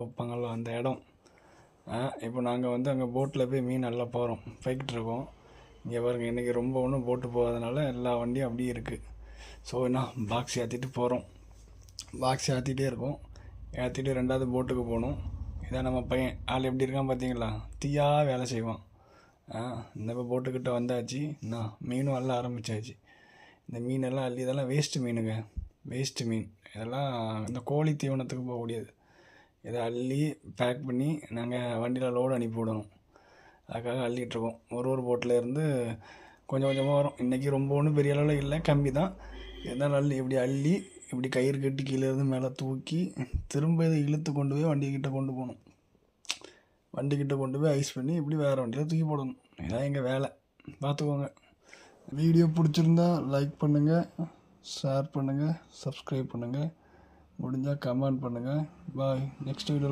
வைப்பாங்கள்ல அந்த இடம். இப்போ நாங்கள் வந்து அங்கே போட்டில் போய் மீன் நல்லா போகிறோம், போய்கிட்டு இருக்கோம். இங்கே பாருங்கள், இன்றைக்கி ரொம்ப ஒன்றும் போட்டு போகாதனால எல்லா வண்டியும் அப்படியே இருக்குது. ஸோ என்ன பாக்ஸ் ஏற்றிட்டு போகிறோம். பாக்ஸ் ஏற்றிட்டே இருக்கோம். ஏற்றிட்டு 2வது போட்டுக்கு போகணும். இதான் நம்ம பையன், ஆள் எப்படி இருக்கான் பார்த்தீங்களா, தீயா வேலை செய்வான். இந்த போட்டுக்கிட்ட வந்தாச்சு. என்ன மீனும் அள்ள ஆரம்பித்தாச்சு. இந்த மீனெல்லாம் அள்ளி, இதெல்லாம் வேஸ்ட்டு மீனுங்க, வேஸ்ட்டு மீன். இதெல்லாம் இந்த கோழி தீவனத்துக்கு போகக்கூடியது. இதை அள்ளி பேக் பண்ணி நாங்கள் வண்டியில் லோடு அனுப்பி விடணும். அதுக்காக அள்ளிகிட்ருக்கோம். ஒரு போட்டில் இருந்து கொஞ்சம் கொஞ்சமாக வரும். இன்றைக்கி ரொம்ப ஒன்றும் பெரிய அளவில் இல்லை, கம்மி தான். இருந்தாலும் அள்ளி இப்படி கயிறு கட்டி கீழே இருந்து மேலே தூக்கி திரும்ப இதை இழுத்து கொண்டு போய் வண்டிக்கிட்ட கொண்டு போகணும். வண்டிக்கிட்ட கொண்டு போய் ஐஸ் பண்ணி இப்படி வேறு வண்டியில் தூக்கி போடணும். இதான் எங்கள் வேலை, பார்த்துக்கோங்க. வீடியோ பிடிச்சிருந்தா லைக் பண்ணுங்கள், ஷேர் பண்ணுங்கள், சப்ஸ்கிரைப் பண்ணுங்கள், முடிஞ்சால் கமெண்ட் பண்ணுங்கள். பாய். Next video